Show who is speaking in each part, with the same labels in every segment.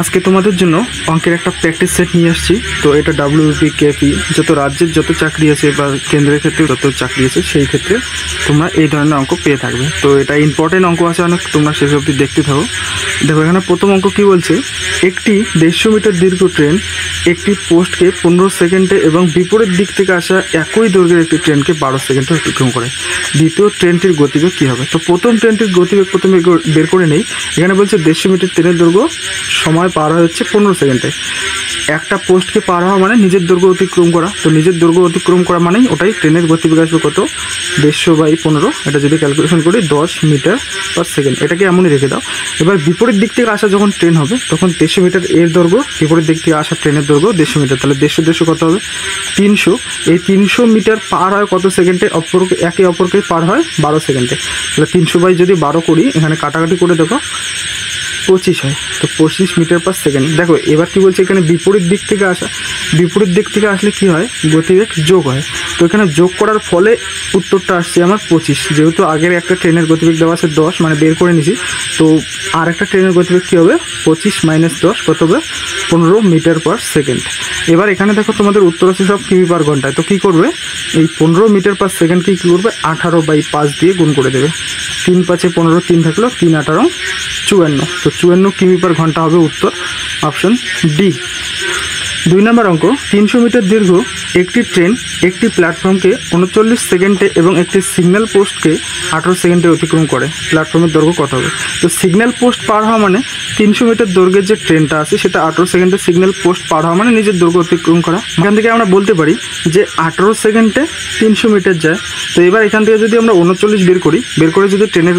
Speaker 1: আজকে তোমাদের জন্য অঙ্কের একটা প্র্যাকটিস সেট নিয়ে আসছি। তো এটা ডাব্লিউপি কেপি যত রাজ্যের যত চাকরি আছে বা কেন্দ্রের ক্ষেত্রে যত চাকরি আছে সেই ক্ষেত্রে তোমরা এই ধরনের অঙ্ক পেয়ে থাকবে। তো এটা ইম্পর্টেন্ট অঙ্ক আছে অনেক, তোমরা শেষ অবধি দেখতে থাকো। দেখো এখানে প্রথম অঙ্ক কি বলছে, একটি 150 মিটার দীর্ঘ ট্রেন একটি পোস্টকে 15 সেকেন্ডে এবং বিপরীত দিক থেকে আসা একই দৈর্ঘ্যের একটি ট্রেনকে 12 সেকেন্ডে অতিক্রম করে। দ্বিতীয় ট্রেনটির গতিবেগ কী হবে? তো প্রথম ট্রেনটির গতিবেগ প্রথমে বের করে নেই। এখানে বলছে 150 মিটার ট্রেনের দৈর্ঘ্য সময় পার হয় হচ্ছে 15 সেকেন্ডে। একটা পোস্টকে পার হওয়া মানে নিজের দৈর্ঘ্য অতিক্রম করা, তো নিজের দৈর্ঘ্য অতিক্রম করা মানেই ওটাই ট্রেনের গতিবেগ আসবে কত, 150/15। এটা যদি ক্যালকুলেশন করি 10 মিটার পার সেকেন্ড, এটাকে এমনই রেখে দাও। এবার বিপরীত দিক থেকে আসা যখন ট্রেন হবে তখন 150 মিটার এর দৈর্ঘ্য, বিপরীত দিক থেকে আসা ট্রেনের দৈর্ঘ্য 150 মিটার, তাহলে 150 কত হবে 300। এই 300 মিটার পার হয় কত সেকেন্ডে? একে অপরকে পার হয় 12 সেকেন্ডে। তাহলে 300/12 করি, এখানে কাটাকাটি করে দেখো 25 হয়, তো 25 মিটার পার সেকেন্ড। দেখো এবার কি বলছে, এখানে বিপরীত দিক থেকে আসা, বিপরীত দিক থেকে আসলে কি হয়, গতিবেগ যোগ হয়। তো এখানে যোগ করার ফলে উত্তরটা আসছে আমার 25। যেহেতু আগের একটা ট্রেনের গতিবেগ দেওয়া আছে 10, মানে বের করে নিছি, তো আর একটা ট্রেনের গতিবেগ কী হবে, 25 - 10 কত হবে, 15 মিটার পার সেকেন্ড। এবার এখানে দেখো তোমাদের উত্তর আছে সব কিমি পার ঘন্টায়। তো কী করবে, এই 15 মিটার পার সেকেন্ডকে কী করবে, 18/5 দিয়ে গুণ করে দেবে। 3 × 5 = 15, 3 থাকলো, 3 × 18 = 54। তো 54 কিমি পার ঘন্টা হবে উত্তর, অপশন ডি। 2 নম্বর অঙ্ক, 300 মিটার দীর্ঘ একটি ট্রেন একটি প্ল্যাটফর্মকে 39 সেকেন্ডে এবং একটি সিগন্যাল পোস্টকে 18 সেকেন্ডে অতিক্রম করে। প্ল্যাটফর্মের দৈর্ঘ্য কত হবে? তো সিগন্যাল পোস্ট পার হওয়া মানে 300 মিটার দৈর্ঘ্যের যে ট্রেনটা আছে সেটা 18 সেকেন্ডে সিগন্যাল পোস্ট পার হওয়া মানে নিজের দৈর্ঘ্য অতিক্রম করা। এখান থেকে আমরা বলতে পারি যে 18 সেকেন্ডে 300 মিটার যায়। তো এবার এখান থেকে যদি আমরা 39 বের করি, বের করে যদি ট্রেনের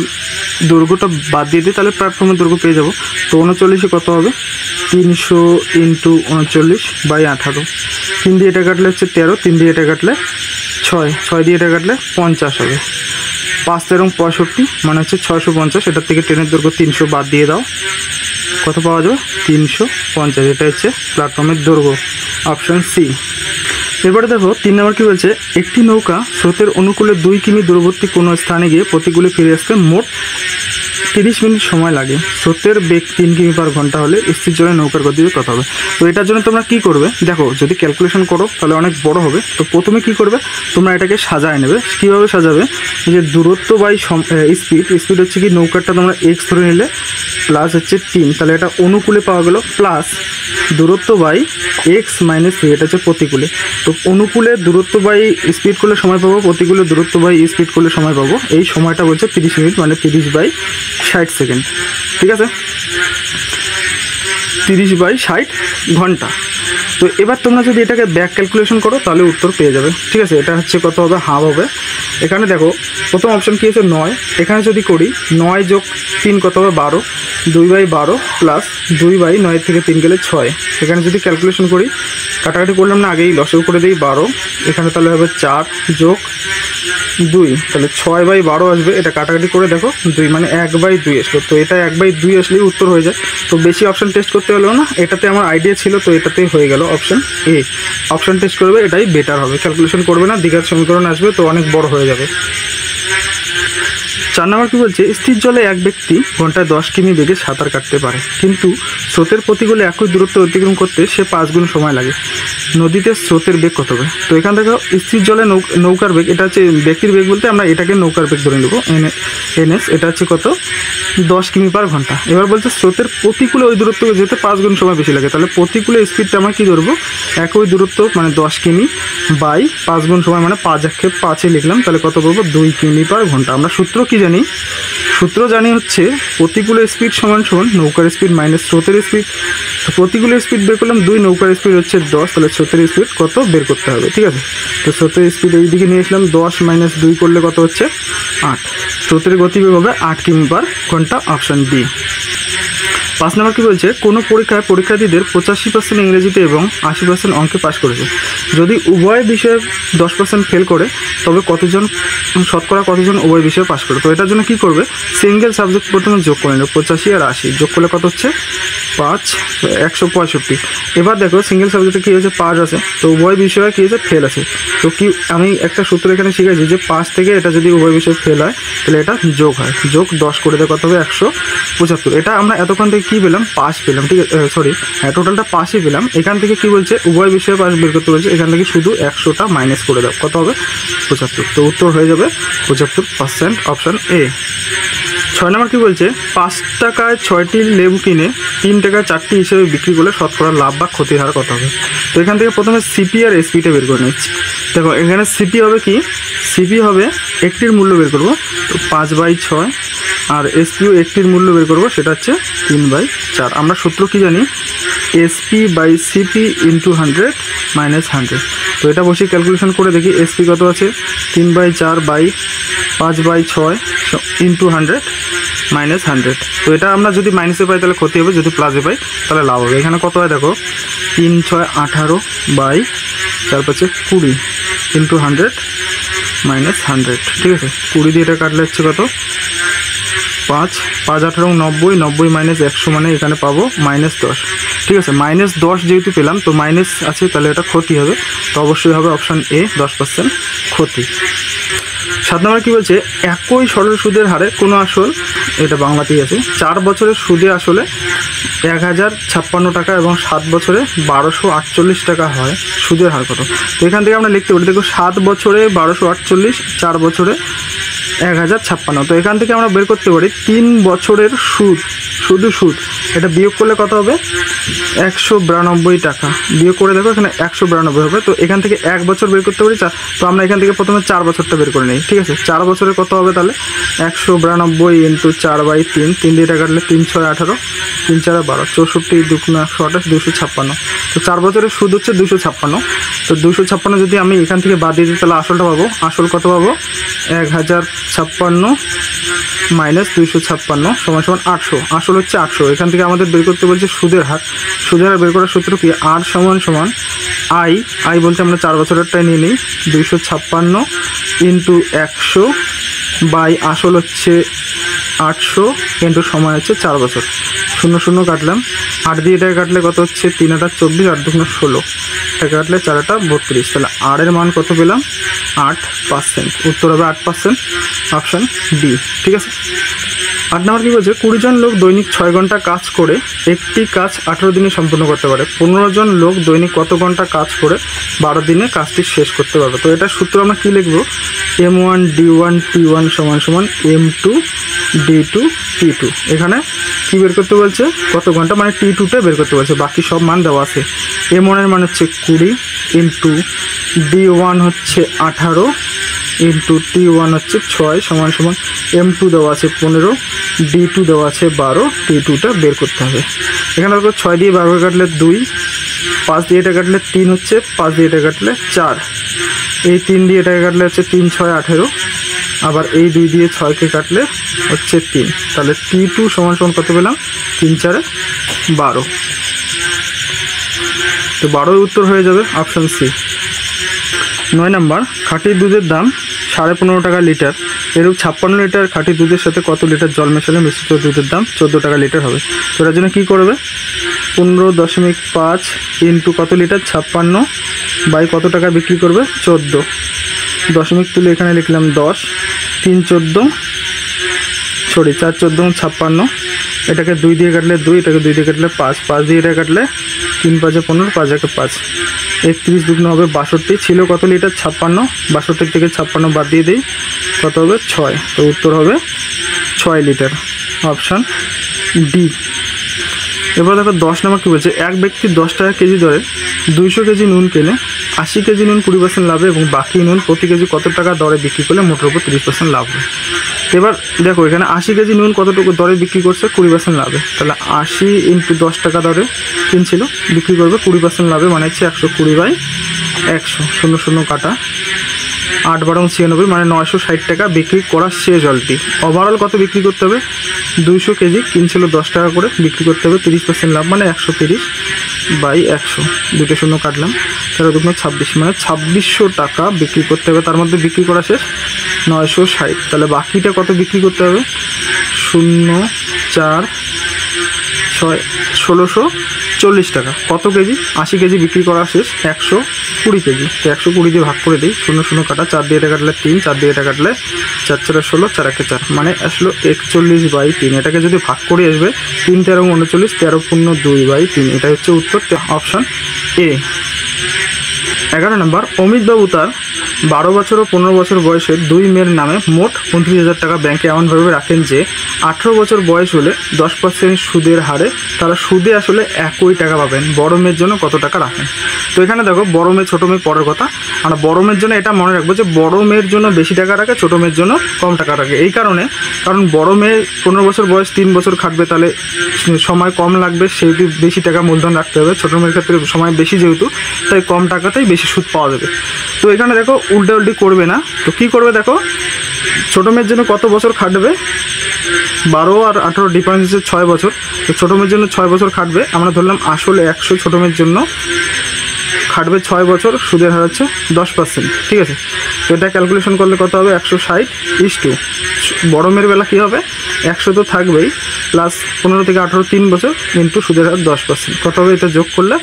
Speaker 1: দৈর্ঘ্যটা বাদ দিয়ে দিই তাহলে প্ল্যাটফর্মের দৈর্ঘ্য পেয়ে যাবো। তো 39 কত হবে, 300 × 39/18। 3 দিয়ে এটা কাটলে হচ্ছে 13, 3 দিয়ে এটা কাটলে 6, 6 দিয়ে এটা কাটলে 50 হবে। 5 × 13 = 65, মানে হচ্ছে 650। এটার থেকে ট্রেনের দৈর্ঘ্য 300 বাদ দিয়ে দাও, কত পাওয়া যাবে, 350। এটা হচ্ছে প্ল্যাটফর্মের দৈর্ঘ্য, অপশান সি। এবারে দেখো 3 নম্বর কী বলছে, একটি নৌকা স্রোতের অনুকূলে 2 কিমি দূরবর্তী কোনো স্থানে গিয়ে প্রতিকূলে ফিরে আসতে মোট 30 মিনিট সময় লাগে। স্রোতের বেগ 3 কিমি পার ঘন্টা হলে স্থির জলে নৌকার গতিবেগ কত হবে? তো এটার জন্য তোমরা কী করবে, দেখো যদি ক্যালকুলেশন করো তাহলে অনেক বড় হবে। তো প্রথমে কী করবে, তোমরা এটাকে সাজায় নেবে। কীভাবে সাজাবে, যে দূরত্ব বাই স্পিড হচ্ছে কি, নৌকাটা তোমরা এক্স ধরে নিলে, প্লাস হচ্ছে 3, তাহলে এটা অনুকূলে পাওয়া গেল, প্লাস দূরত্ব বাই x - 3, এটা হচ্ছে প্রতিকূলে। তো অনুকূলে দূরত্ব বাই স্পিড করলে সময় পাবো, প্রতিকূলে দূরত্ব বাই স্পিড করলে সময় পাবো। এই সময়টা বলছে 30 মিনিট, মানে 30/60 সেকেন্ড। ঠিক আছে, 30/60 ঘন্টা। তো এবার তোমরা যদি এটাকে ব্যাক ক্যালকুলেশন করো তাহলে উত্তর পেয়ে যাবে। ঠিক আছে, এটা হচ্ছে কত হবে, হাফ হবে। এখানে দেখো প্রথম অপশান কী আছে, 9। এখানে যদি করি 9 + 3 কত হবে, 12, 2/12 প্লাস 2/9 থেকে 3 গেলে 6। এখানে যদি ক্যালকুলেশন করি, কাটাকাটি করলাম না, আগেই লসও করে দিই 12। এখানে তাহলে হবে 4 + 2, তাহলে 6/12 আসবে। এটা কাটাকাটি করে দেখো 2, মানে 1/2 আসলো। তো এটা 1/2 আসলেই উত্তর হয়ে যায়। তো বেশি অপশান টেস্ট করতে হলেও না, এটাতে আমার আইডিয়া ছিল, তো এটাতেই হয়ে গেল, অপশান এ। অপশান টেস্ট করবে, এটাই বেটার হবে, ক্যালকুলেশন করবে না, দ্বিঘাত সমীকরণ আসবে তো অনেক বড় হয়ে যাবে। 4 নম্বর কী বলছে, স্থির জলে এক ব্যক্তি ঘন্টায় 10 কিমি বেগে সাঁতার কাটতে পারে, কিন্তু স্রোতের প্রতিকূলে একই দূরত্ব অতিক্রম করতে সে 5 গুণ সময় লাগে। নদীতে স্রোতের বেগ কত হবে? তো এখান থেকে স্থির জলে নৌকার বেগ, এটা হচ্ছে ব্যক্তির বেগ বলতে আমরা এটাকে নৌকার বেগ ধরে নেব, NS। এটা হচ্ছে কত, 10 কিমি পার ঘন্টা। এবার বলছে স্রোতের প্রতিকূলে ওই দূরত্ব যেতে 5 গুণ সময় বেশি লাগে, তাহলে প্রতিকূলে স্পিডটা আমরা কী ধরবো, একই দূরত্ব মানে 10 কিমি বাই 5 গুণ সময়, মানে 5 লিখলাম, তাহলে কত করবো, 2 কিমি পার ঘন্টা। আমরা সূত্র কি জানি, সূত্র জানি হচ্ছে প্রতিকূলের স্পিড সমান নৌকার স্পিড মাইনাস স্রোতের স্পিড। তো প্রতিকূলের স্পিড বের করলাম 2, নৌকার স্পিড হচ্ছে 10, তাহলে স্রোতের স্পিড কত বের করতে হবে। ঠিক আছে, তো স্রোতের স্পিড এই দিকে নিয়ে আসলাম, 10 - 2 করলে কত হচ্ছে 8। স্রোতের গতিবেগ হবে 8 কিমি পার ঘন্টা, অপশান বি। 5 নম্বর কী বলছে, কোনো পরীক্ষায় পরীক্ষার্থীদের 85% ইংরেজিতে এবং 80% অঙ্কে পাস করেছে। যদি উভয় বিষয়ে 10% ফেল করে তবে শতকরা কতজন উভয় বিষয়ে পাস করে? তো এটার জন্য কী করবে, সিঙ্গেল সাবজেক্ট প্রথমে যোগ করে নেবে, 85 আর 80 যোগ করলে কত হচ্ছে 5, 165। এবার দেখো সিঙ্গেল সাবজেক্টে কী হয়েছে, পাস আছে, তো উভয় বিষয়ে কী হয়েছে, ফেল আছে। তো কি আমি একটা সূত্র এখানে শিখেছি যে পাস থেকে এটা যদি উভয় বিষয়ে ফেল হয় তাহলে এটা যোগ হয়, যোগ 10 করে দেওয়া কত হবে, 175। এটা আমরা এতক্ষণ থেকে কী পেলাম, পাস পেলাম, ঠিক আছে, সরি হ্যাঁ টোটালটা পাসই পেলাম। এখান থেকে কী বলছে, উভয় বিষয়ে পাস বের করতে বলছে, এখান থেকে শুধু 100টা মাইনাস করে দাও, কত হবে, 75। তো উত্তর হয়ে যাবে 75%, অপশান এ। 6 নম্বর কী বলছে, 5 টাকায় 6টি লেবু কিনে 3 টাকায় 4টি হিসেবে বিক্রি করলে শতকরা লাভ বা ক্ষতির হার কত হবে। তো এখান থেকে প্রথমে সিপি আর এসপিটা বের করে নিচ্ছি। দেখো এখানে সিপি হবে কি, সিপি হবে একটির মূল্য বের করবো, তো 5/6, আর এসপিও একটির মূল্য বের করবো, সেটা হচ্ছে 3/4। আমরা সূত্র কি জানি, SP by CP into 100 minus 100। তো এটা বসে ক্যালকুলেশন করে দেখি, এসপি কত আছে, 3/4 বাই 5/6 ইন্টু 100 মাইনাস 100। তো এটা আমরা যদি মাইনাসে পাই তাহলে ক্ষতি হবে, যদি প্লাসে পাই তাহলে লাভ হবে। এখানে কত হয় দেখো, 3 6 18 বাই 4 5 20 ইন্টু 100 মাইনাস 100, ঠিক আছে। 20 দিয়ে এটা কাটলে হচ্ছে কত, 5 5 18 90, 90 মাইনাস 100 মানে এখানে পাবো -10, ঠিক আছে। -10 যেহেতু পেলাম, তো মাইনাস আছে তাহলে এটা ক্ষতি হবে, তো অবশ্যই হবে অপশান এ, 10% ক্ষতি। 7 নম্বর কী বলছে, একই সরল সুদের হারে কোনো আসল, এটা বাংলাতেই আছে, 4 বছরের সুদে আসলে 1056 টাকা এবং 7 বছরে 1248 টাকা হয়, সুদের হার কত। তো এখান থেকে আমরা লিখতে পারি, দেখো 7 বছরে 1248, 4 বছরে 1056। তো এখান থেকে আমরা বের করতে পারি 3 বছরের সুদ, শুধু সুদ, এটা বিয়োগ করলে কত হবে, 192 টাকা। বিয়োগ করে দেখো এখানে 192 হবে। তো এখান থেকে 1 বছর বের করতে পারি, তো আমরা এখান থেকে প্রথমে 4 বছরটা বের করে নিই, ঠিক আছে। 4 বছরে কত হবে তাহলে, 192 ইন্টু 4/3, 3 দিয়ে এটা কাটলে 3 6 18, 3 4 12, 64 2 128, 256। তো 4 বছরের সুদ হচ্ছে 256। তো 256 যদি আমি এখান থেকে বাদ দিয়ে দিই তাহলে আসলটা পাবো, আসল কত পাবো, 1056 মাইনাস 256 সমান 800। আসল হচ্ছে 800। এখান থেকে আমাদের বের করতে বলছে সুদের হার। সুদের হার বের করার সূত্র কি, আর সমান আই বলতে আমরা 4 বছরেরটাই নিয়ে নিই, 256 ইন্টু 100 বাই আসল হচ্ছে 800 ইন্টু সময় হচ্ছে 4 বছর। 0 0 কাটলাম, 8 দিয়ে এটাকে কাটলে কত হচ্ছে, 3 8 24, 8 2 16, এটা কাটলে 4 8 32। তাহলে আর এর মান কত পেলাম, 8%। উত্তর হবে 8%, অপশান ডি, ঠিক আছে। 8 নম্বর কী বলছে, 20 জন লোক দৈনিক 6 ঘন্টা কাজ করে একটি কাজ 18 দিনে সম্পূর্ণ করতে পারে। 15 জন লোক দৈনিক কত ঘন্টা কাজ করে 12 দিনে কাজটি শেষ করতে পারবে। তো এটা সূত্র আমরা কী লিখবো, M1 D1 T1 সমান সমান M2 D2 T2। এখানে কী বের করতে বলছে, কত ঘন্টা, মানে T2টা বের করতে বলছে, বাকি সব মান দেওয়া আছে। M1 এর মান হচ্ছে 20 ইন্টু D1 হচ্ছে 18 ইন্টু T1 হচ্ছে 6 সমান সমান M2 দেওয়া আছে 15, D2 দেওয়া আছে 12, T2টা বের করতে হবে। এখানে দেখো 6 দিয়ে 12 কাটলে 2, 5 দিয়ে এটা কাটলে 3 হচ্ছে, 5 দিয়ে এটা কাটলে 4, এই 3 দিয়ে এটাকে কাটলে হচ্ছে 3 6 18, আবার এই 2 দিয়ে 6কে কাটলে হচ্ছে 3। তাহলে T2 সমান সমান কত পেলাম, 3 4 12। তো 12 উত্তর হয়ে যাবে অপশান সি। 9 নম্বর, খাঁটি দুধের দাম 15.5 টাকা লিটার, এরূপ 56 লিটার খাঁটি দুধের সাথে কত লিটার জল মেশালে মিশ্রিত দুধের দাম 14 টাকা লিটার হবে। তো এটার জন্য কী করবে, 15.5 ইন্টু কত লিটার, 56 বাই কত টাকা বিক্রি করবে, 14, দশমিক তুলে এখানে লিখলাম 10, 3 14 4 14 56, এটাকে 2 দিয়ে কাটলে 2, এটাকে 2 দিয়ে কাটলে 5, 5 দিয়ে এটা কাটলে 3 5 15, 5 1 5, 31 দুগুণ হবে 62। ছিল কত লিটার, 56, 62 থেকে 56 বাদ দিয়ে দিই, কত হবে 6। তো উত্তর হবে 6 লিটার, অপশান ডি। এবার দেখো 10 নম্বর কী বলছে, এক ব্যক্তি 10 টাকা কেজি দরে 200 কেজি নুন কেনে 80 কেজি নুন 20% লাভে এবং বাকি নুন প্রতি কেজি কত টাকা দরে বিক্রি করলে মোটের উপর 30% লাভ হয়। এবার দেখো এখানে 80 কেজি নুন কতটুকু দরে বিক্রি করছে, 20% লাভে। তাহলে 80 ইন্টু 10 টাকা দরে কিনছিল, বিক্রি করবে 20% লাভে, মানে হচ্ছে 120/100, 0 0 কাটা, 8 12 96, মানে 960 টাকা বিক্রি করা শেষ জলটি। ওভারঅল কত বিক্রি করতে হবে, 200 কেজি কিনছিল 10 টাকা করে, বিক্রি করতে হবে 30% লাভ, মানে 130/100, 2 0 কাটলাম, 13 2 26, মানে 2600 টাকা বিক্রি করতে হবে। তার মধ্যে বিক্রি করা শেষ 960, তাহলে বাকিটা কত বিক্রি করতে হবে, 0 4 1640 টাকা। কত কেজি? 80 কেজি বিক্রি করা শেষ, 120 কেজি। তো 120 দিয়ে ভাগ করে দিই, 0 0 কাটা, 4 দিয়ে এটা কাটলে 3, 4 দিয়ে এটা কাটলে 4 4 16, 4 1 4, মানে আসলো 41/3। এটাকে যদি ভাগ করে আসবে 3 13 39, 13 × 2/3। এটা হচ্ছে উত্তর, অপশান এ। 11 নম্বর, অমিত বাবু তার 12 বছর ও 15 বছর বয়সের 2 মেয়ের নামে মোট 29,000 টাকা ব্যাংকে এমনভাবে রাখেন যে 18 বছর বয়স হলে 10% সুদের হারে তারা সুদে আসলে একই টাকা পাবেন। বড় মেয়ের জন্য কত টাকা রাখেন? তো এখানে দেখো, বড় মেয়ে ছোটো মেয়ে পরের কথা। আমরা বড় মেয়ের জন্য এটা মনে রাখবো যে বড় মেয়ের জন্য বেশি টাকা রাখে, ছোটো মেয়ের জন্য কম টাকা রাখে। এই কারণ বড় মেয়ে 15 বছর বয়স, 3 বছর খাটবে, তাহলে সময় কম লাগবে, সেহেতু বেশি টাকা মূলধন রাখতে হবে। ছোটো মেয়ের ক্ষেত্রে সময় বেশি যেহেতু, তাই কম টাকাতেই বেশি সুদ পাওয়া যাবে। তো এখানে দেখো উল্টি করবে না, তো কি করবে দেখো, ছোটো মেয়ের জন্য কত বছর খাটবে, 12 আর 18 ডিফারেন্স হচ্ছে 6 বছর। তো ছোটো মেয়ের জন্য 6 বছর খাটবে, আমরা ধরলাম আসলে 100, ছোটো মেয়ের জন্য খাটবে 6 বছর, সুদের হার হচ্ছে 10%, ঠিক আছে। তো এটা ক্যালকুলেশন করলে কত হবে, 160 বড় মেয়ের বেলা কী হবে, 100 তো থাকবেই, প্লাস 15 থেকে 18 3 বছর ইন্টু সুদের হার 10%, কত হবে, এটা যোগ করলে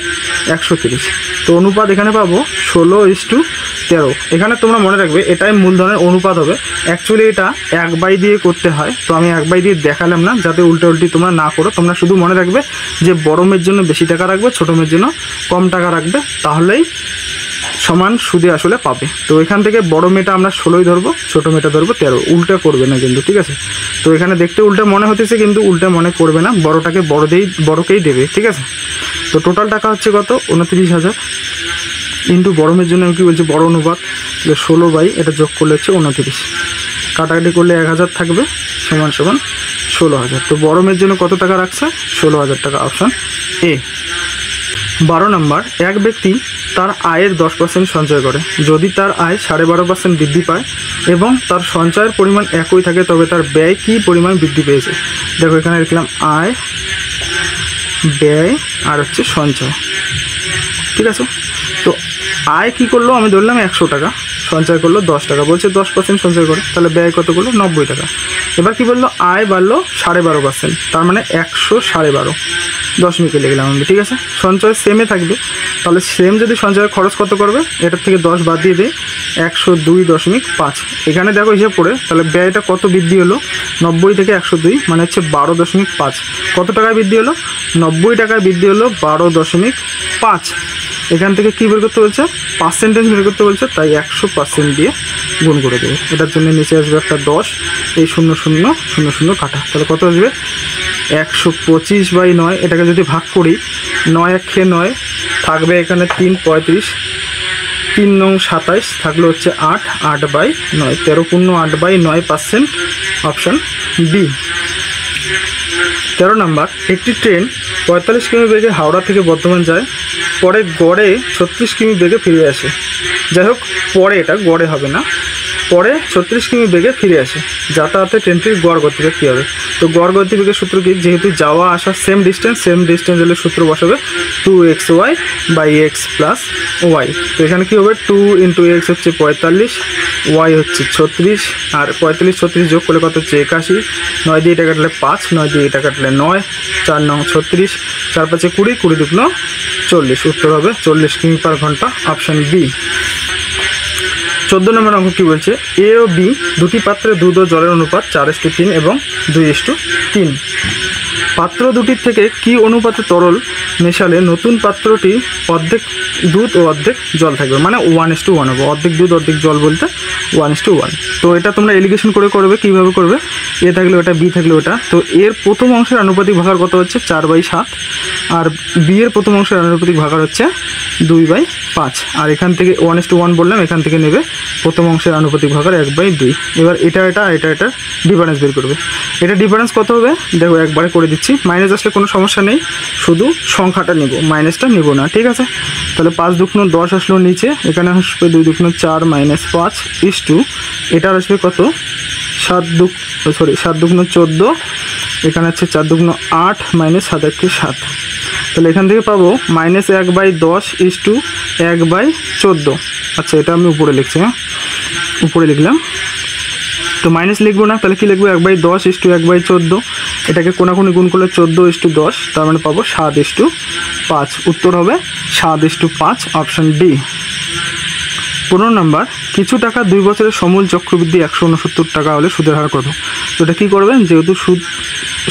Speaker 1: 130। তো অনুপাত এখানে পাবো 16:13। এখানে তোমরা মনে রাখবে এটাই মূলধনের অনুপাত হবে। অ্যাকচুয়ালি এটা 1/2 দিয়ে করতে হয়, তো আমি 1/2 দিয়ে দেখালাম না, যাতে উল্টি তোমরা না করো। তোমরা শুধু মনে রাখবে যে বড় মেয়ের জন্য বেশি টাকা রাখবে, ছোটো মেয়ের জন্য কম টাকা রাখবে, তাহলেই সমান সুদে আসলে পাবে। তো এখান থেকে বড় মেয়েটা আমরা 16 ধরবো, ছোটো মেয়েটা ধরবো 13। উল্টা করবে না কিন্তু, ঠিক আছে। তো এখানে দেখতে উল্টা মনে হতেছে, কিন্তু উল্টা মনে করবে না, বড়টাকে বড়কেই দেবে, ঠিক আছে। তো টোটাল টাকা হচ্ছে কত, 29,000 ইন্টু বড় মেয়ের জন্য আমি কি বলছি, বড় অনুপাত 16 এটা যোগ করলে হচ্ছে 29, কাটাকাটি করলে 1000 থাকবে, সমান 16,000। তো বড় মেয়ের জন্য কত টাকা রাখছে, 16,000 টাকা, অপশান এ। 12 নম্বর, এক ব্যক্তি তার আয়ের 10% সঞ্চয় করে। যদি তার আয় 12.5% বৃদ্ধি পায় এবং তার সঞ্চয়ের পরিমাণ একই থাকে, তবে তার ব্যয় কী পরিমাণ বৃদ্ধি পেয়েছে? দেখো এখানে লিখলাম আয়, ব্যয় আর হচ্ছে সঞ্চয়, ঠিক আছে। তো আয় কী করলো, আমি ধরলাম 100 টাকা, সঞ্চয় করলো 10 টাকা, বলছে 10% সঞ্চয় করে, তাহলে ব্যয় কত করলো, 90 টাকা। এবার কি বললো, আয় বাড়লো 12.5%, তার মানে 100 12.5 দশমিকে লিখলাম আমি, ঠিক আছে। সঞ্চয় সেমে থাকবে, তাহলে সেম যদি সঞ্চয়ের খরচ কত করবে, এটার থেকে 10 বাদ দিয়ে দেয়, 102.5। এখানে দেখো হিসেব করে, তাহলে ব্যয়টা কত বৃদ্ধি হলো, 90 থেকে 102, মানে হচ্ছে 12.5। কত টাকায় বৃদ্ধি হলো, 90 টাকায় বৃদ্ধি হলো 12.5। এখান থেকে কী বের করতে বলছে, পার্সেন্টেজ বের করতে বলছে, তাই 100% দিয়ে গুণ করে দেবে। এটার জন্য নিচে আসবে একটা 10, এই 0 0 0 0 কাটা, তাহলে কত আসবে, 125/9। এটাকে যদি ভাগ করি, 9 1 9 থাকবে এখানে 3 35, 3 9 27, থাকলে হচ্ছে 8 8/9, 13 × 8/9%, অপশান বি। 13 নম্বর, একটি ট্রেন 45 কিমি বেগে হাওড়া থেকে বর্ধমান যায়, পরে গড়ে 36 কিমি বেগে ফিরে আসে। যাই হোক, পরে এটা গড়ে হবে না, পরে 36 কিমি বেগে ফিরে আসে, যাতায়াতে ট্রেনটির গড় গতিবেগ কী হবে? তো গড় গতিবেগের সূত্র কি, যেহেতু যাওয়া আসা সেম ডিস্টেন্স হলে সূত্র বসাবে 2xy/x + y। তো এখানে কী হবে, 2 × x হচ্ছে 45, y হচ্ছে 36, আর 45 36 যোগ করলে কত হচ্ছে 81, 9 দিয়ে এটা কাটলে 5, 9 দিয়ে এটা কাটলে 9, 4 9 36, 4 5 20, 20 2 40, উত্তর হবে 40 কিমি/ঘন্টা, অপশান বি। 14 নম্বর অঙ্ক কী বলছে, এ ও বি দুটি পাত্রে দুধ ও জলের অনুপাত 4:3 এবং 2:3। পাত্র দুটির থেকে কি অনুপাতে তরল মেশালে নতুন পাত্রটি অর্ধেক দুধ ও অর্ধেক জল থাকবে, মানে 1:1 হবে, অর্ধেক দুধ অর্ধেক জল বলতে 1:1। তো এটা তোমরা এলিগেশন করে করবে, কীভাবে করবে, এ থাকলে ওটা, বি থাকলে ওটা। তো এর প্রথম অংশের আনুপাতিক ভাগার কত হচ্ছে 4/7, আর বি এর প্রথম অংশের আনুপাতিক ভাগার হচ্ছে 2/5। আর এখান থেকে 1:1 বললাম, এখান থেকে নেবে প্রথম অংশের আনুপাতিক ভাগার 1/2। এবার এটা ডিফারেন্স বের করবে। এটা ডিফারেন্স কত হবে, দেখো একবারে করে দিচ্ছি, মাইনাস আসলে কোনো সমস্যা নেই, শুধু সংখ্যাটা নিব, মাইনাসটা নিব না, ঠিক আছে। তাহলে 5 2 10 আসলো নিচে, এখানে আসবে 2 2 4 -5 = এটার আসবে কত, 7 2 14, এখানে হচ্ছে 4 2 8 -7 1 7। তাহলে এখান থেকে পাবো -1/10 = 1/14। আচ্ছা, এটা আমি উপরে লিখছি, হ্যাঁ উপরে লিখলাম, তো মাইনাস লিখবো না, তাহলে কি লিখবো, 1/10 = 1/14। এটাকে কোনাকুনি গুণ করলে 14:10, তার মানে পাবো 7:5। উত্তর হবে 7:5, অপশান ডি। 15 নাম্বার, কিছু টাকা 2 বছরের সমূল চক্রবৃদ্ধি 169 টাকা হলে সুদের হার কত? তো এটা কী করবেন, যেহেতু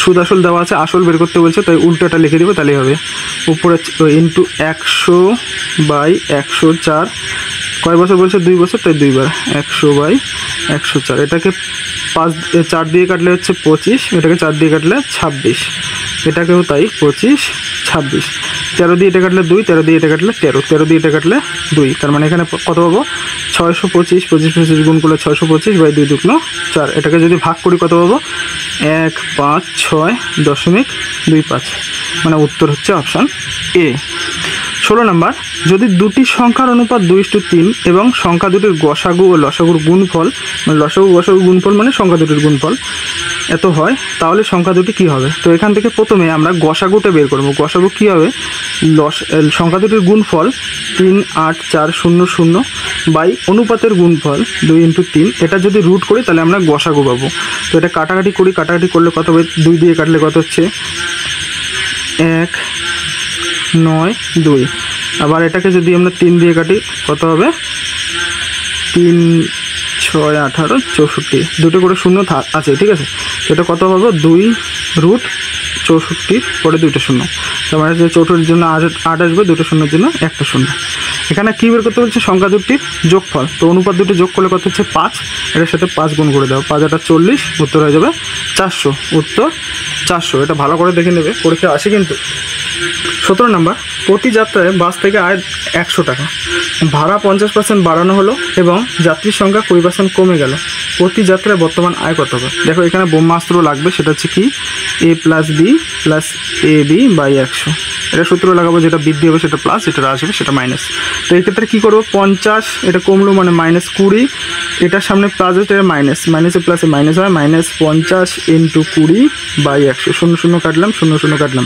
Speaker 1: সুদ আসল দেওয়া আছে, আসল বের করতে বলছে, তাই উল্টোটা লিখে দেবে, তাহলেই হবে। উপরে ইন্টু 100/104, কয় বছর বলছে? 2 বছর, তাই 2 বার 100/104। এটাকে 4 দিয়ে কাটলে হচ্ছে 25, এটাকে 4 দিয়ে কাটলে 26, এটাকেও তাই 25, 26। 13 দিয়ে এটা কাটলে 2, 13 দিয়ে এটা কাটলে 13, 13 দিয়ে এটা কাটলে 2, তার মানে এখানে কত পাবো? 625, 25 গুণ করলে 625/2×4। এটাকে যদি ভাগ করি কত পাবো? 156.25, মানে উত্তর হচ্ছে অপশান এ। 16 নাম্বার, যদি দুটি সংখ্যার অনুপাত 2:3 এবং সংখ্যা দুটির গসাগু ও লসাগুর গুণফল, মানে লসাগু গসাগু গুণফল মানে সংখ্যা দুটির গুণফল এত হয়, তাহলে সংখ্যা দুটি কী হবে? তো এখান থেকে প্রথমে আমরা গসাগুটা বের করবো। গসাগু কী হবে? সংখ্যা দুটির গুণফল 38400 বাই অনুপাতের গুণফল 2×3, এটা যদি রুট করি তাহলে আমরা গসাগু পাবো। তো এটা কাটাকাটি করি, কাটাকাটি করলে কত হবে? 2 দিয়ে কাটলে কত হচ্ছে? 192। আবার এটাকে যদি আমরা 3 দিয়ে কাটি কত হবে? 3, 6, 18, 64, দুটো করে শূন্য আছে, ঠিক আছে। তো এটা কত পাবো? 2√64 পরে 2টা শূন্য, তার মানে যে 64 জন্য 8 আসবে, 2টা শূন্যের জন্য 1টা শূন্য। এখানে কী বের করতে বলছে? সংখ্যা দুটির যোগফল। তো অনুপাত দুটো যোগ করলে কত হচ্ছে? 5, এটার সাথে 5 গুণ করে দাও, 5 8 40, উত্তর হয়ে যাবে 400। উত্তর 400। এটা ভালো করে দেখে নেবে, পরীক্ষা আসে কিন্তু। 17 নাম্বার, প্রতি যাত্রায় বাস থেকে আয় 100 টাকা, ভাড়া 50% বাড়ানো হলো এবং যাত্রীর সংখ্যা 20% কমে গেল, প্রতি যাত্রায় বর্তমান আয় কত হবে? দেখো এখানে ব্রহ্মাস্ত্র লাগবে, সেটা হচ্ছে কি? a + b + ab/100। এটা সূত্র লাগাবো, যেটা বৃদ্ধি হবে সেটা প্লাস, যেটা হ্রাস হবে সেটা মাইনাস। তো এই ক্ষেত্রে কী করবো? 50, এটা কমলো মানে -20, এটার সামনে প্লাস হচ্ছে, এটা মাইনাস, মাইনাসে প্লাসে মাইনাস হয়, -50 × 20/100। 0 0 কাটলাম, 0 0 কাটলাম,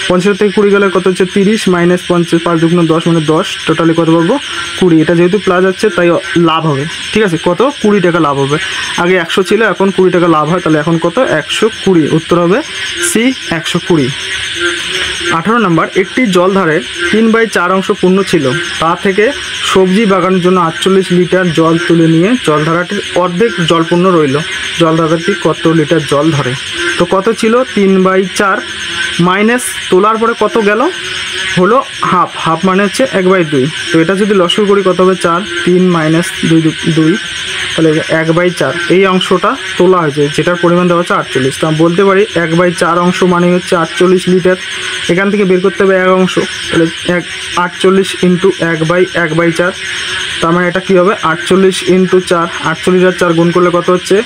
Speaker 1: 50 থেকে 20 গেলে কত হচ্ছে? 30, -50, 5 × 10 মানে 10, টোটালি কত পাবো? 20। এটা যেহেতু প্লাস আছে তাই লাভ হবে, ঠিক আছে। কত? 20 টাকা লাভ হবে। আগে 100 ছিল, এখন 20 টাকা লাভ হয়, তাহলে এখন কত? 120। উত্তর হবে সি, 120। 18 নাম্বার, একটি জলধারের 3/4 অংশ পূর্ণ ছিল, তা থেকে সবজি বাগানের জন্য 48 লিটার জল তুলে নিয়ে জলধারাটির অর্ধেক জলপূর্ণ রইল, জলধারাটি কত লিটার জল ধরে? তো কত ছিল? 3/4 মাইনাস তোলার পরে কত গেল? হলো হাফ, হাফ মানে হচ্ছে 1/2। তো এটা যদি লসাগু করি কত হবে? 4, 3 - 2, তাহলে 1/4 এই অংশটা তোলা হয়েছে, যেটার পরিমাণ দেওয়া হচ্ছে 48। তো আমি বলতে পারি 1/4 অংশ মানে হচ্ছে 48 লিটার। এখান থেকে বের করতে হবে 1 অংশ, তাহলে 48 × 1/4, তার মানে এটা কী হবে? 48 × 4, 48 আর 4 গুণ করলে কত হচ্ছে?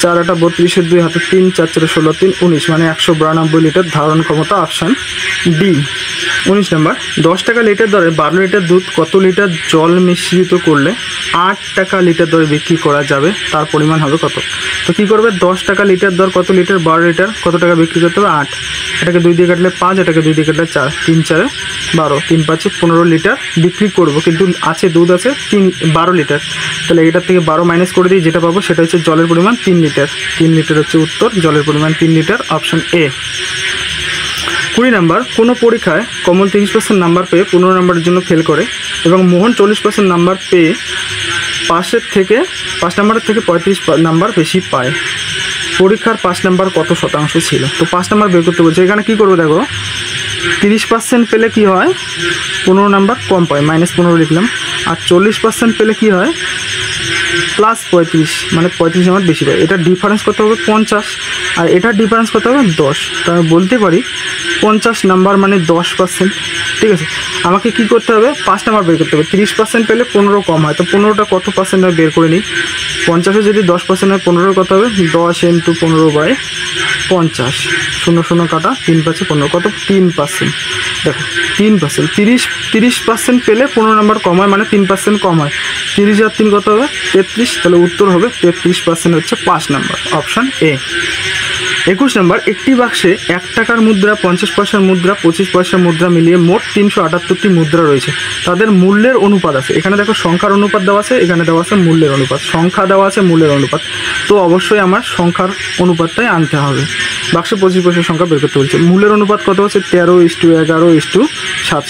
Speaker 1: 4 8 32, 2 হাতে 3, 4 4 16, 3 19, মানে 192 লিটার ধারণ ক্ষমতা, অপশান ডি। 19 নাম্বার, 10 টাকা লিটার দরে 12 লিটার দুধ কত লিটার জল মিশ্রিত করলে 8 টাকা লিটার দরে বিক্রি করা যাবে, তার পরিমাণ হবে কত? তো কী করবে? 10 টাকা লিটার দর কত লিটার? 12 লিটার, কত টাকা বিক্রি করতে হবে? 8, এটাকে 2 দিয়ে কাটলে 5, এটাকে 2 দিয়ে কাটলে 4, 3 4 12, 3 5 15 লিটার বিক্রি করব, কিন্তু আছে দুধ আছে 12 লিটার, তাহলে এটার থেকে 12 মাইনাস করে দিই, যেটা পাবো সেটা হচ্ছে জলের পরিমাণ 3 লিটার। 3 লিটার হচ্ছে উত্তর, জলের পরিমাণ 3 লিটার, অপশান এ। 20 নাম্বার, কোনো পরীক্ষায় কমল 30% নাম্বার পেয়ে 15 নাম্বারের জন্য ফেল করে এবং মোহন 40% নাম্বার পেয়ে 5 নাম্বারের থেকে 35 নাম্বার বেশি পায়, পরীক্ষার 5 নাম্বার কত শতাংশ ছিল? তো 5 নাম্বার বের করতে বলছে। এখানে কী করবো? দেখো 30% পেলে কি হয়? 15 নাম্বার কম পায়, -15 লিখলাম। আর 40% পেলে কি হয়? +35, মানে 35 নাম্বার বেশি পায়। এটার ডিফারেন্স কত হবে? 50, আর এটার ডিফারেন্স কত হবে? 10। তো আমি বলতে পারি 50 নাম্বার মানে 10%, ঠিক আছে। আমাকে কি করতে হবে? 5 নাম্বার বের করতে হবে। 30% পেলে 15 কম হয়, তো 15টা কত পার্সেন্ট হয় বের করে নিই। 50-এ যদি 10% হয়, 15 কত হবে? 10 × 15/50, 0 0 কাটা, 3 5 15, কত? 3%। দেখো 3%, 30% পেলে 15 নাম্বার কম হয়, মানে 3% কম হয়। 30 আর 3 কত হবে? 33, তাহলে উত্তর হবে 33% হচ্ছে 5 নাম্বার, অপশান এ। 21 নম্বর, একটি বাক্সে 1 টাকার মুদ্রা, 50 পয়সার মুদ্রা, 25 পয়সার মুদ্রা মিলিয়ে মোট 378টি মুদ্রা রয়েছে। তাদের মূল্যের অনুপাত আছে। এখানে দেখো সংখ্যার অনুপাত দেওয়া আছে, এখানে দেওয়া আছে মূল্যের অনুপাত। সংখ্যা দেওয়া আছে, মূল্যের অনুপাত, তো অবশ্যই আমার সংখ্যার অনুপাতটাই আনতে হবে। বাক্সে 25 পয়সার সংখ্যা বের করতে বলছে। মূল্যের অনুপাত কত হচ্ছে? 13:11:7।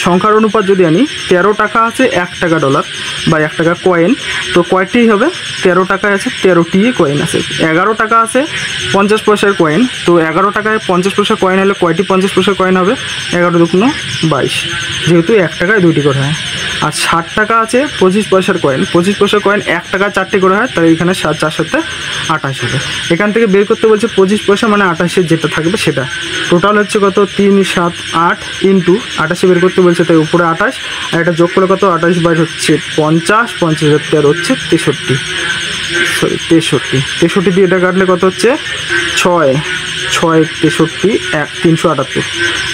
Speaker 1: সংখ্যার অনুপাত যদি আনি, 13 টাকা আছে 1 টাকা ডলার বা 1 টাকা কয়েন, তো কয়টি হবে? 13 টাকায় আছে 13টি কয়েন আছে। 11 টাকা আছে 50 পয়সার কয়েন, তো 11 টাকায় 50 পয়সা কয়েন হলে কয়টি 50 পয়সার কয়েন হবে? 11 দুগুণ 22, যেহেতু 1 টাকায় 2টি করে হয়। আর 60 টাকা আছে 25 পয়সার কয়েন, 25 পয়সার কয়েন 1 টাকা 4টি করে হয়, তাহলে এখানে 4 7 28 হবে। এখান থেকে বের করতে বলছে 25 পয়সা মানে 28-এর যেটা থাকবে সেটা। টোটাল হচ্ছে কত? 3 7 8 ইন্টু 28 বের করতে বলছে, তাই উপরে 28 আর এটা যোগ করলে কত? 28 বাইর হচ্ছে 50, 50 হচ্ছে 63, 63 দিয়ে এটা কাটলে কত হচ্ছে? 6 63 378,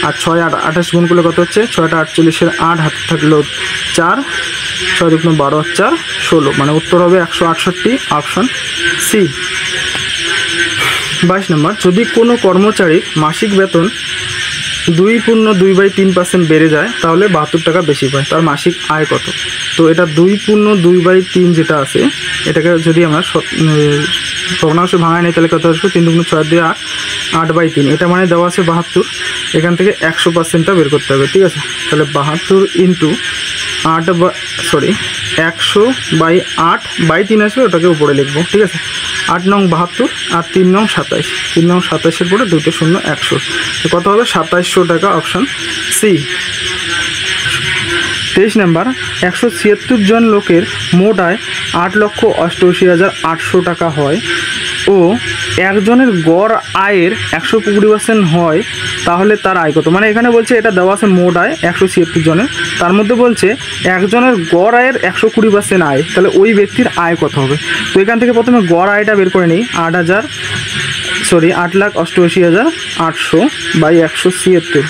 Speaker 1: আর 6 28 গুণ করলে কত হচ্ছে? 6 48-এর 8 হাতে থাকলো 4, 6 দুগুণ 12 4 16, মানে উত্তর হবে 168, অপশন সি। 22 নম্বর, যদি কোনো কর্মচারীর মাসিক বেতন 2/3% বেড়ে যায় তাহলে 72 টাকা বেশি পায়। তার মাসিক আয় কত? তো এটা 2/3 যেটা আছে, এটাকে যদি আমরা ভগ্নাংশে ভাঙায় নেই তাহলে কত আসবে? 3 দুগুণ 6 দিয়ে 8, 8/3, এটা মানে দেওয়া আছে 72। এখান থেকে 100%টা বের করতে হবে, ঠিক আছে? তাহলে 72 ইন্টু 100/8/3 আসবে, ওটাকে উপরে লিখবো, ঠিক আছে? 8 নং 72 আর 3 নং 27, 3 নং 27-এর পরে 2 শূন্য 100, তো কত হবে? 2700 টাকা, অপশন সি। 23 নম্বর, 176 জন লোকের মোট আয় 8,88,800 টাকা হয় ও একজনের গড় আয়ের 120% হয়, তাহলে তার আয় কত? মানে এখানে বলছে এটা দেওয়া আছে মোট আয় 176 জনের, তার মধ্যে বলছে একজনের গড় আয়ের 120% আয়, তাহলে ওই ব্যক্তির আয় কত হবে? তো এখান থেকে প্রথমে গড় আয়টা বের করে নিই। 8,88,800 বাই 176,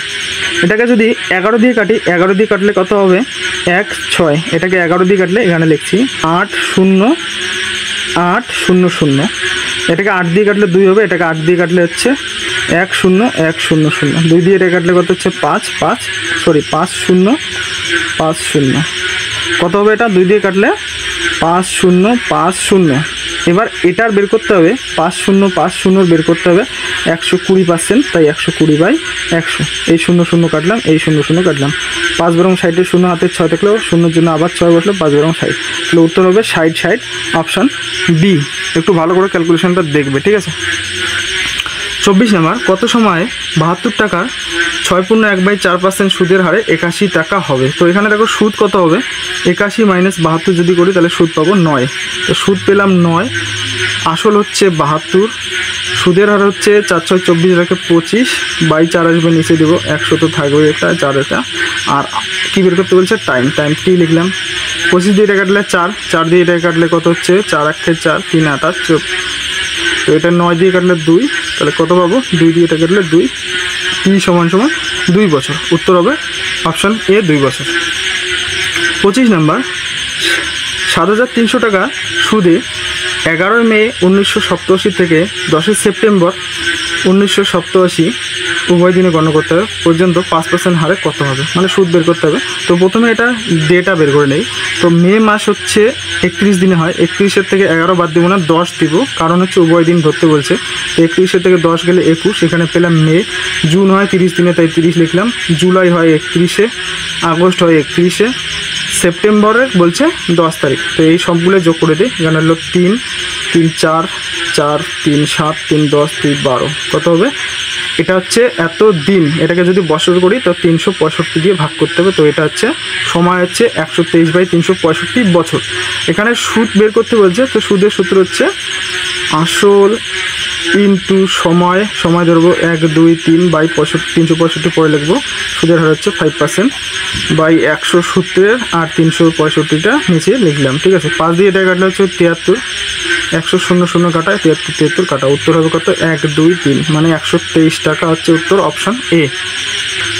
Speaker 1: এটাকে যদি 11 দিয়ে কাটি, 11 দিয়ে কাটলে কত হবে? 1 6, এটাকে 11 দিয়ে কাটলে এখানে লিখছি 8,0,8,0,0, এটাকে 8 দিয়ে কাটলে 2 হবে, এটাকে 8 দিয়ে কাটলে হচ্ছে 1,0,1,0,0, 2 দিয়ে এটা কাটলে কত হচ্ছে? 5,0,5,0, কত হবে এটা? 2 দিয়ে কাটলে 5,0,5,0। এবার এটার বের করতে হবে 5,0,5,0 বের করতে হবে 120%, তাই 120/100, এই 0 কাটলাম, এই 0 কাটলাম, 5 বরং 60, 0 হাতে 6 থাকলেও 0-র জন্য আবার 6 বসলো, 5 বরং 60, তাহলে উত্তর হবে 60, অপশন বি। একটু ভালো করে ক্যালকুলেশনটা দেখবে, ঠিক আছে? 24 নম্বর, কত সময়ে 72 টাকার 6.1/4% সুদের হারে 81 টাকা হবে? তো এখানে দেখো সুদ কত হবে? 81 মাইনাস 72 যদি করি তাহলে সুদ পাবো 9, তো সুদ পেলাম 9, আসল হচ্ছে 72, সুদের হার হচ্ছে 4 6 24, এটাকে 25/4 আসবে, নিচে দেবো 100, তো থাকবে এটা 4, এটা আর কী বের করতে বলছে? টাইমটি লিখলাম। 25 দিয়ে এটা কাটলে 4 দিয়ে এটা কাটলে কত হচ্ছে? 4 1 4 3 8 8, তো এটা 9 দিয়ে কাটলে 2, তাহলে কত পাবো? 2 দিয়ে এটা কাটলে 2, টি সমান 2 বছর, উত্তর হবে অপশান এ 2 বছর। 25 নম্বর, 7,300 টাকা সুদে 11 মে 1987 থেকে 10 সেপ্টেম্বর 1987 উভয় দিনে গণনা করতে হবে পর্যন্ত 5% হারে কত হবে? মানে সুদ বের করতে হবে। তো প্রথমে এটা ডেটা বের করে নেই। তো মে মাস হচ্ছে 31 দিনে হয়, 31-এর থেকে 11 বাদ দিব না, 10 দিব, কারণ হচ্ছে উভয় দিন ধরতে বলছে। তো 31-এর থেকে 10 গেলে 21, এখানে পেলাম মে। জুন হয় 30 দিনে, তাই 30 লিখলাম। জুলাই হয় 31-এ, আগস্ট হয় 31-এ, সেপ্টেম্বরের বলছে 10 তারিখ। তো এই সবগুলো যোগ করে দিই, এখানে হলো 3 3 4 4 3 7 3 10 3 12, কত হবে? এটা হচ্ছে এত দিন, এটাকে যদি বছর করি তো 365 দিয়ে ভাগ করতে হবে। তো এটা হচ্ছে সময় হচ্ছে 123/365 বছর। এখানে সুদ বের করতে বলছে, তো সুদের সূত্র হচ্ছে আসল ইন্টু সময়, সময় ধরবো 1 2 3/365, পরে লিখবো সুদের হার হচ্ছে 5% বাই 170 আর 365টা নিচে লিখলাম, ঠিক আছে? 5 দিয়ে এটা কাটলে হচ্ছে 73, 100 কাটা 73 কাটা, উত্তর হবে কত? 1 2 3, মানে 123 টাকা হচ্ছে উত্তর, অপশান এ।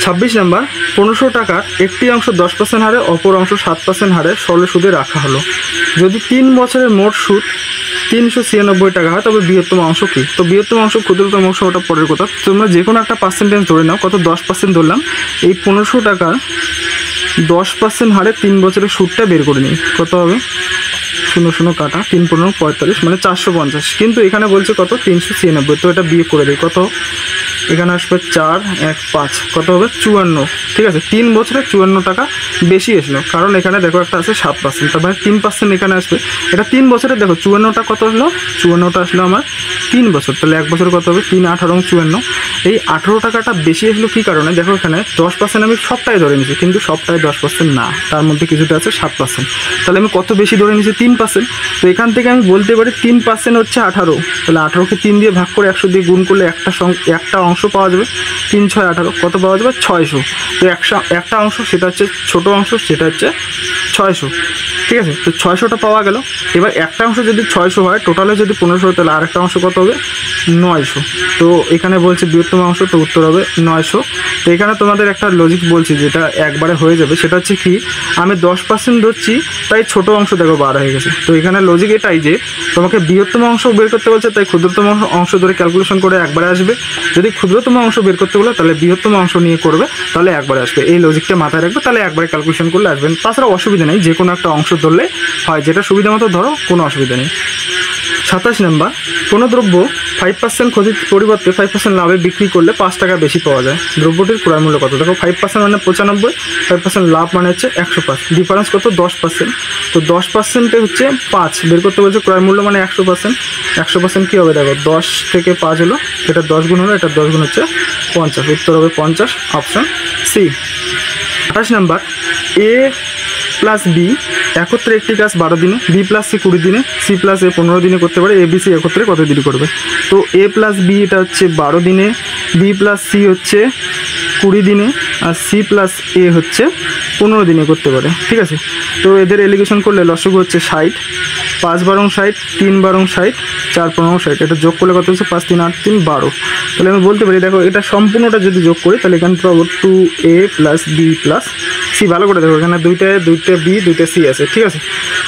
Speaker 1: 26 নম্বর, 1500 টাকার একটি অংশ 10% হারে, অপর অংশ 7% হারে সরল সুদে রাখা হলো। যদি 3 বছরের মোট সুদ 396 টাকা হয় তবে বৃহত্তম অংশ কী? তো বৃহত্তম অংশ ক্ষুদ্রতম অংশ ওটা পরের কথা, তোমরা যে কোনো একটা পার্সেন্টেজ ধরে নাও। কত? 10% ধরলাম। এই 1500 টাকার 10% হারে 3 বছরের সুদটা বের করে নিই। কত হবে? 0 কাটা 3 15 45, মানে 450। কিন্তু এখানে বলছে কত? 396। তো এটা বিয়োগ করে দিই। কত? এখানে আসবে 4 1 5, কত হবে? 54। ঠিক আছে, 3 বছরে 54 টাকা বেশি আসলো, কারণ এখানে দেখো একটা আছে 7%, তার মানে 3% এখানে আসবে। এটা 3 বছরে দেখো 54টা কত আসলো? 54টা আসলো আমার 3 বছর, তাহলে 1 বছর কত হবে? 3 18 54। এই 18 টাকাটা বেশি আসলো কী কারণে? দেখো এখানে 10% আমি সবটাই ধরে নিয়েছি, কিন্তু সবটাই 10% না, তার মধ্যে কিছুটা আছে 7%। তাহলে আমি কত বেশি ধরে নিয়েছি? 3%। তো এখান থেকে আমি বলতে পারি 3% হচ্ছে 18। তাহলে 18কে 3 দিয়ে ভাগ করে 100 দিয়ে গুণ করলে একটা অংশ পাওয়া যাবে। 3 6 18, কত পাওয়া যাবে? 600। তো একটা অংশ, সেটা হচ্ছে ছোট অংশ, সেটা হচ্ছে 600। ঠিক আছে, তো 600টা পাওয়া গেল। এবার একটা অংশ যদি 600 হয়, টোটালে যদি 1500 হয়, তাহলে আরেকটা অংশ কত হবে? 900। তো এখানে বলছে বৃহত্তম অংশ, তো উত্তর হবে 900। তো এখানে তোমাদের একটা লজিক বলছি যেটা একবারে হয়ে যাবে, সেটা হচ্ছে কি, আমি 10% ধরছি, তাই ছোট অংশ দেখো 12 হয়ে গেছে। তো এখানে লজিক এটাই যে তোমাকে বৃহত্তম অংশ বের করতে বলছে, তাই ক্ষুদ্রতম অংশ ধরে ক্যালকুলেশন করে একবারে আসবে। যদি ক্ষুদ্রতম অংশ বের করতে বলে, তাহলে বৃহত্তম অংশ নিয়ে করবে, তাহলে একবারে আসবে। এই লজিকটা মাথায় রাখবে, তাহলে একবারে ক্যালকুলেশন করলে আসবেন। তাছাড়া অসুবিধা নেই, যে কোনো একটা অংশ ধরলে হয়, যেটা সুবিধা মতো ধরো, কোনো অসুবিধা নেই। 27 নম্বর, কোনো দ্রব্য 5% ক্ষতির পরিবর্তে 5% লাভে বিক্রি করলে 5 টাকা বেশি পাওয়া যায়। দ্রব্যটির ক্রয় মূল্য কত? দেখো 5% মানে 95, 5% লাভ মানে হচ্ছে 105, ডিফারেন্স কত? 10%। তো 10% হচ্ছে 5 বের করতে বলছে, ক্রয় মূল্য মানে 100%। 100% কী হবে? দেখো 10 থেকে 5 হলো, এটা 10 গুণ হলো, এটা 10 গুণ হচ্ছে 50, উত্তর হবে 50, অপশান সি। 28 নম্বর, এ প্লাস বি একত্রে একটি কাজ 12 দিনে, বি প্লাস সি 20 দিনে, সি প্লাস এ 15 দিনে করতে পারে। এ বি সি একত্রে কত দিনে করবে? তো এ প্লাস বি এটা হচ্ছে 12 দিনে, বি প্লাস সি হচ্ছে 20 দিনে, আর সি প্লাস এ হচ্ছে 15 দিনে করতে পারে। ঠিক আছে, তো এদের এলিগেশন করলে লসগু হচ্ছে 60, 5 12 60, 3 12 60, 4 15 60, এটা যোগ করলে কত হচ্ছে? 5 3 8 3 12। তাহলে আমি বলতে পারি, দেখো এটা সম্পূর্ণটা যদি যোগ করি, তাহলে এখানে পাবো 2a plus B plus C. ভালো করে দেখো, এখানে দুইটা বি 2টা সি আছে। ঠিক আছে,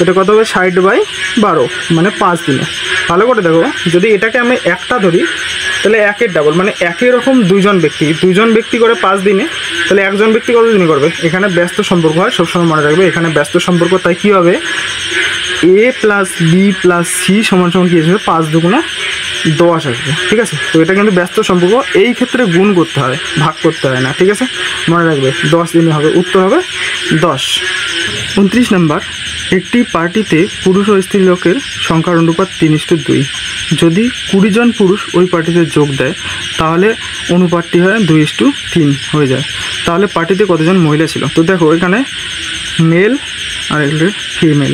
Speaker 1: এটা কত হবে? 60/12, মানে 5 দিনে। ভালো করে দেখো, যদি এটাকে আমি একটা ধরি, তাহলে একের ডাবল, মানে একই রকম দুজন ব্যক্তি করে 5 দিনে, তাহলে একজন ব্যক্তি কত দিনে করবে? এখানে ব্যস্ত সম্পর্ক হয়, সবসময় মনে রাখবে, এখানে ব্যস্ত সম্পর্ক, তাই কী হবে? এ প্লাস বি প্লাস সি সমান সমান কী আসবে? 5 দুগুণে 10 আসবে। ঠিক আছে, তো এটা কিন্তু ব্যস্ত সম্পর্ক, এই ক্ষেত্রে গুণ করতে হয়, ভাগ করতে হয় না। ঠিক আছে, মনে রাখবে 10 দিনই হবে, উত্তর হবে 10। 29 নম্বর, একটি পার্টিতে পুরুষ ও স্ত্রী লোকের সংখ্যার অনুপাত 3:2। যদি 20 জন পুরুষ ওই পার্টিতে যোগ দেয়, তাহলে অনুপাতটি হয় 2:3 হয়ে যায়। তাহলে পার্টিতে কতজন মহিলা ছিল? তো দেখো এখানে মেল আর ফিমেল।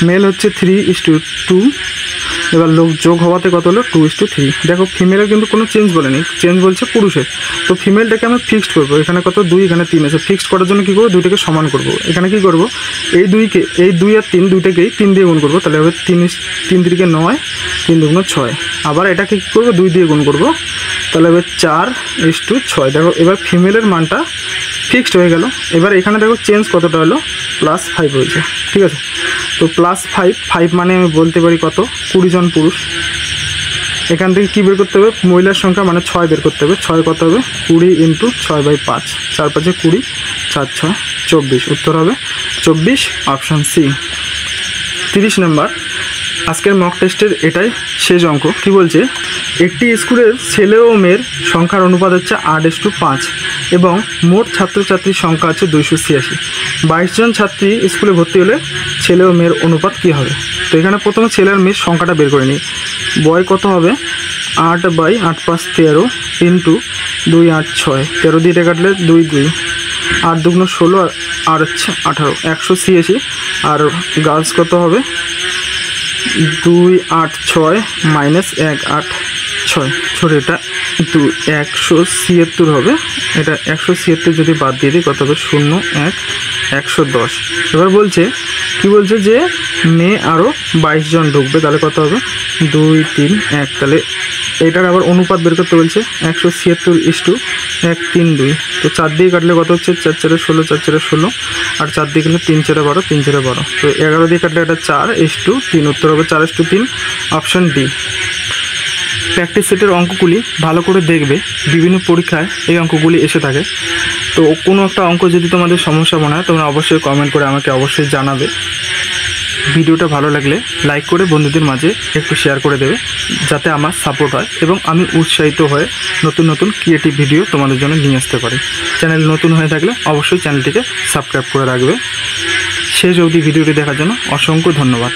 Speaker 1: মেল হচ্ছে 3:2, এবার লোক যোগ হওয়াতে কত হলো? 2:3। দেখো ফিমেলের কিন্তু কোনো চেঞ্জ বলেনি, চেঞ্জ বলছে পুরুষের। তো ফিমেলটাকে আমি ফিক্সড করবো, এখানে কত? 2, এখানে 3 আছে। ফিক্সড করার জন্য কী করবো? দুইটাকে সমান করবো। এখানে কী করবো? এই 2 আর 3 দুইটাকেই 3 দিয়ে গুণ করবো, তাহলে হবে 3 3 9, 3 2 6। আবার এটাকে কী করবো? 2 দিয়ে গুণ করবো, তাহলে হবে 4:6। দেখো এবার ফিমেলের মানটা ফিক্সড হয়ে গেল। এবার এখানে দেখো চেঞ্জ কতটা হলো? +5 হয়েছে। ঠিক আছে, তো +5 মানে আমি বলতে পারি কত? 20 জন পুরুষ। এখান থেকে কী বের করতে হবে? মহিলার সংখ্যা মানে 6 বের করতে হবে। 6 কত হবে? 20 × 6/5, 4 5 20, 4 6 24, উত্তর হবে 24, অপশান সি। 30 নম্বর, আজকের মক টেস্টের এটাই শেষ অঙ্ক। কি বলছে? একটি স্কুলের ছেলে ও মেয়ের সংখ্যার অনুপাত হচ্ছে 8:5 এবং মোট ছাত্রছাত্রীর সংখ্যা হচ্ছে 286। 22 জন ছাত্রী স্কুলে ভর্তি হলে ছেলে ও মেয়ের অনুপাত কী হবে? তো এখানে প্রথমে ছেলে আর মেয়ের সংখ্যাটা বের করে নিই। বয় কত হবে? 8/8 5 13 × 2 8 6, 13 দিয়ে কাটলে 2 2, 8 2 16 আর হচ্ছে 18, 186। আর গার্লস কত হবে? 2 8 6 - 1 8 6, ছোট এটা 176 হবে। এটা 176 যদি বাদ দিয়ে দিই কত হবে? 0 1 110। এবার বলছে কি বলছে যে মেয়ে আরও 22 জন ঢুকবে, তাহলে কত হবে 2 3 1। তাহলে এটার আবার অনুপাত বের করতে বলছে 176:1 3 2। তো 4 দিয়ে কাটলে কত হচ্ছে 4 4 16, 4 4 16, আর 4 দিয়ে কাটলে 3 4 12, 3 4 12। তো 11 দিয়ে কাটলে এটা 4:3, উত্তর হবে 4:3, অপশন ডি। প্র্যাকটিস সেটের অঙ্কগুলি ভালো করে দেখবে, বিভিন্ন পরীক্ষায় এই অঙ্কগুলি এসে থাকে। তো কোনো একটা অঙ্ক যদি তোমাদের সমস্যা মনে হয় তোমরা অবশ্যই কমেন্ট করে আমাকে অবশ্যই জানাবে। ভিডিওটা ভালো লাগলে লাইক করে বন্ধুদের মাঝে একটু শেয়ার করে দেবে, যাতে আমার সাপোর্ট হয় এবং আমি উৎসাহিত হয়ে নতুন নতুন ক্রিয়েটিভ ভিডিও তোমাদের জন্য নিয়ে আসতে পারি। চ্যানেল নতুন হয়ে থাকলে অবশ্যই চ্যানেলটিকে সাবস্ক্রাইব করে রাখবে। শেষ অবধি ভিডিওটি দেখার জন্য অসংখ্য ধন্যবাদ।